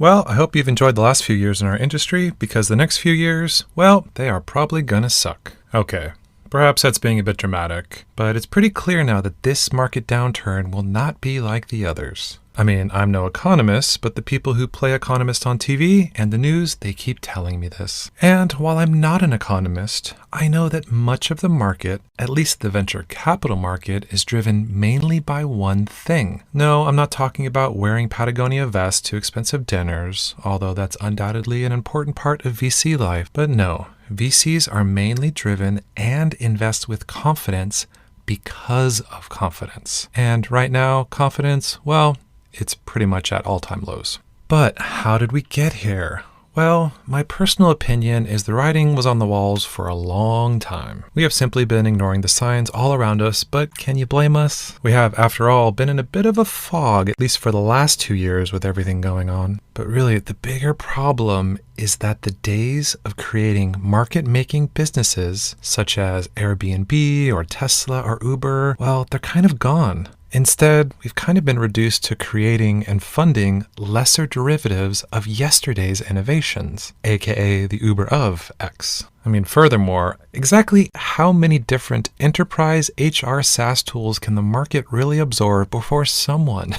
Well, I hope you've enjoyed the last few years in our industry, because the next few years, well, they are probably gonna suck. Okay, perhaps that's being a bit dramatic, but it's pretty clear now that this market downturn will not be like the others. I mean, I'm no economist, but the people who play economist on TV and the news, they keep telling me this. And while I'm not an economist, I know that much of the market, at least the venture capital market, is driven mainly by one thing. No, I'm not talking about wearing Patagonia vests to expensive dinners, although that's undoubtedly an important part of VC life. But no, VCs are mainly driven and invest with confidence because of confidence. And right now, confidence, well, it's pretty much at all-time lows. But how did we get here? Well, my personal opinion is the writing was on the walls for a long time. We have simply been ignoring the signs all around us, but can you blame us? We have, after all, been in a bit of a fog, at least for the last 2 years with everything going on. But really, the bigger problem is that the days of creating market-making businesses, such as Airbnb or Tesla or Uber, well, they're kind of gone. Instead, we've kind of been reduced to creating and funding lesser derivatives of yesterday's innovations, aka the Uber of X. I mean, furthermore, exactly how many different enterprise HR SaaS tools can the market really absorb before someone,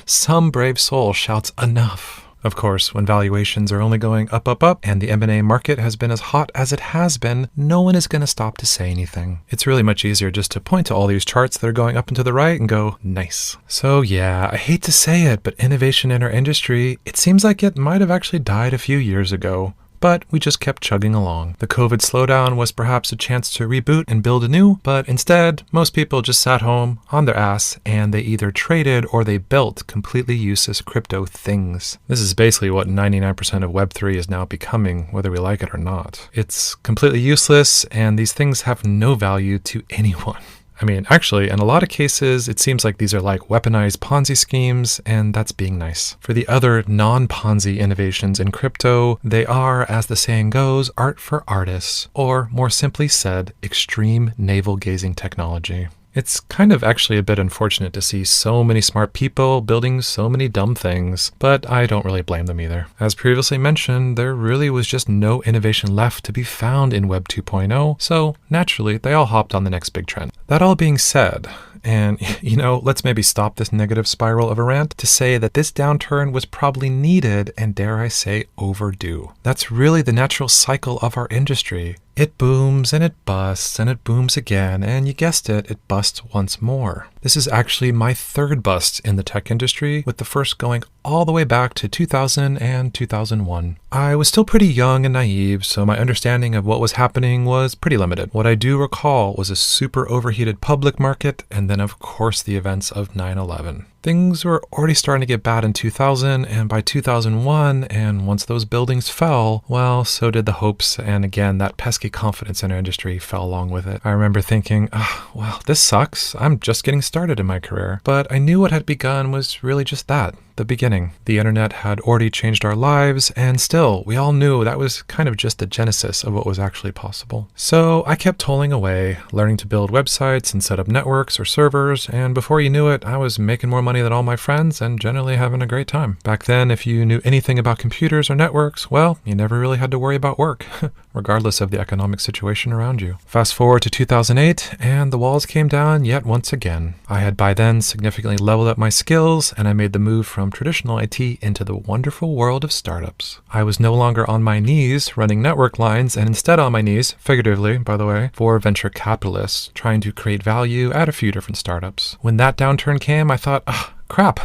some brave soul shouts enough? Of course, when valuations are only going up, and the M&A market has been as hot as it has been, no one is going to stop to say anything. It's really much easier just to point to all these charts that are going up and to the right and go, nice. So yeah, I hate to say it, but innovation in our industry, it seems like it might have actually died a few years ago. But we just kept chugging along. The COVID slowdown was perhaps a chance to reboot and build anew, but instead, most people just sat home on their ass and they either traded or they built completely useless crypto things. This is basically what 99% of Web3 is now becoming, whether we like it or not. It's completely useless, and these things have no value to anyone. I mean, actually, in a lot of cases, it seems like these are like weaponized Ponzi schemes, and that's being nice. For the other non-Ponzi innovations in crypto, they are, as the saying goes, art for artists, or more simply said, extreme navel-gazing technology. It's kind of actually a bit unfortunate to see so many smart people building so many dumb things, but I don't really blame them either. As previously mentioned, there really was just no innovation left to be found in Web 2.0, so naturally they all hopped on the next big trend. That all being said, and, let's maybe stop this negative spiral of a rant to say that this downturn was probably needed and, dare I say, overdue. That's really the natural cycle of our industry. It booms and it busts and it booms again, and you guessed it, it busts once more. This is actually my third bust in the tech industry, with the first going all the way back to 2000 and 2001. I was still pretty young and naive, so my understanding of what was happening was pretty limited. What I do recall was a super overheated public market, and then of course the events of 9/11. Things were already starting to get bad in 2000, and by 2001, and once those buildings fell, well, so did the hopes, and again, that pesky confidence in our industry fell along with it. I remember thinking, well, this sucks. I'm just getting started in my career. But I knew what had begun was really just that, the beginning. The internet had already changed our lives, and still, we all knew that was kind of just the genesis of what was actually possible. So I kept tolling away, learning to build websites and set up networks or servers, and before you knew it, I was making more money than all my friends and generally having a great time. Back then, if you knew anything about computers or networks, well, you never really had to worry about work, regardless of the economic situation around you. Fast forward to 2008, and the walls came down yet once again. I had by then significantly leveled up my skills, and I made the move from traditional IT into the wonderful world of startups. I was no longer on my knees running network lines, and instead on my knees, figuratively, by the way, for venture capitalists trying to create value at a few different startups. When that downturn came, I thought, crap,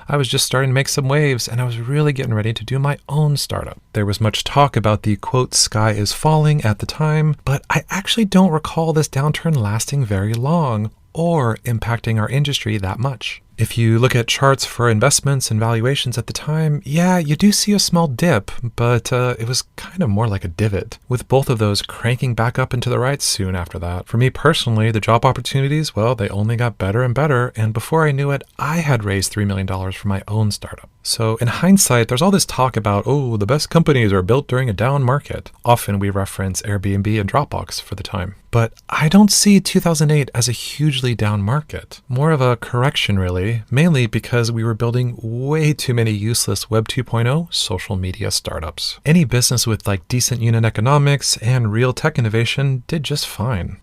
I was just starting to make some waves, and I was really getting ready to do my own startup. There was much talk about the, quote, sky is falling at the time, but I actually don't recall this downturn lasting very long or impacting our industry that much. If you look at charts for investments and valuations at the time, yeah, you do see a small dip, but it was kind of more like a divot, with both of those cranking back up into the right soon after that. For me personally, the job opportunities, well, they only got better and better, and before I knew it, I had raised $3 million for my own startup. So in hindsight, there's all this talk about, the best companies are built during a down market. Often we reference Airbnb and Dropbox for the time. But I don't see 2008 as a hugely down market. More of a correction, really, actually, mainly because we were building way too many useless Web 2.0 social media startups. Any business with like decent unit economics and real tech innovation did just fine.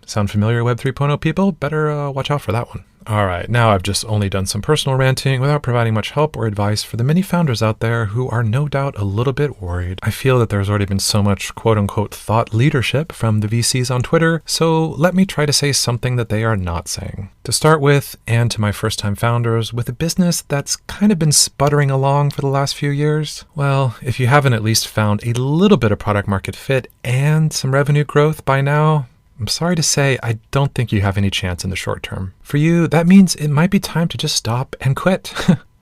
Sound familiar, Web 3.0 people? Better watch out for that one. All right, now I've just only done some personal ranting without providing much help or advice for the many founders out there who are no doubt a little bit worried. I feel that there's already been so much quote-unquote thought leadership from the VCs on Twitter, so let me try to say something that they are not saying. To start with, and to my first-time founders with a business that's kind of been sputtering along for the last few years, well, if you haven't at least found a little bit of product market fit and some revenue growth by now, I'm sorry to say, I don't think you have any chance in the short term. For you, that means it might be time to just stop and quit.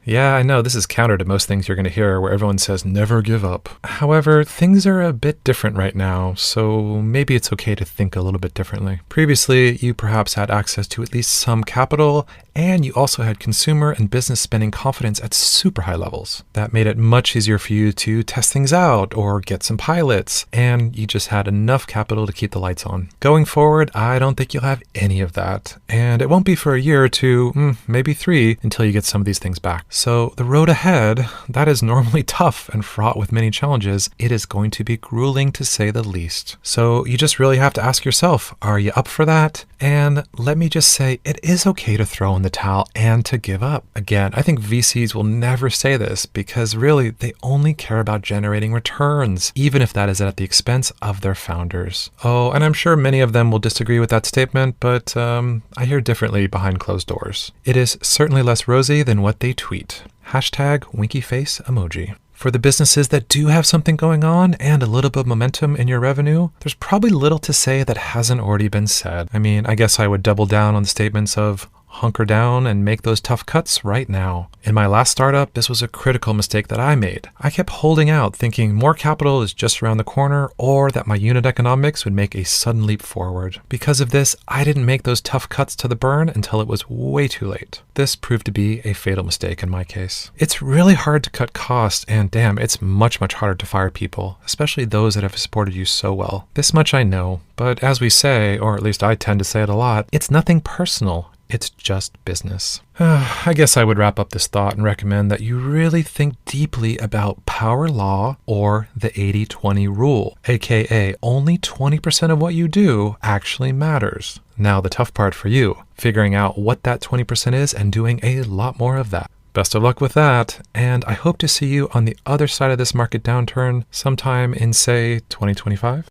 Yeah, I know this is counter to most things you're going to hear where everyone says never give up. However, things are a bit different right now, so maybe it's okay to think a little bit differently. Previously, you perhaps had access to at least some capital, and you also had consumer and business spending confidence at super high levels. That made it much easier for you to test things out or get some pilots, and you just had enough capital to keep the lights on. Going forward, I don't think you'll have any of that, and it won't be for a year or two, maybe 3, until you get some of these things back. So the road ahead, that is normally tough and fraught with many challenges. It is going to be grueling to say the least. So you just really have to ask yourself, are you up for that? And let me just say, it is okay to throw in the towel and to give up. Again, I think VCs will never say this because really they only care about generating returns, even if that is at the expense of their founders. Oh, and I'm sure many of them will disagree with that statement, but I hear differently behind closed doors. It is certainly less rosy than what they tweet. Hashtag winky face emoji. For the businesses that do have something going on and a little bit of momentum in your revenue, there's probably little to say that hasn't already been said. I mean, I guess I would double down on the statements of hunker down and make those tough cuts right now. In my last startup, this was a critical mistake that I made. I kept holding out thinking more capital is just around the corner or that my unit economics would make a sudden leap forward. Because of this, I didn't make those tough cuts to the burn until it was way too late. This proved to be a fatal mistake in my case. It's really hard to cut costs and damn, it's much harder to fire people, especially those that have supported you so well. This much I know, but as we say, or at least I tend to say it a lot, it's nothing personal. It's just business. I guess I would wrap up this thought and recommend that you really think deeply about power law or the 80-20 rule, aka only 20% of what you do actually matters. Now the tough part for you, figuring out what that 20% is and doing a lot more of that. Best of luck with that, and I hope to see you on the other side of this market downturn sometime in, say, 2025.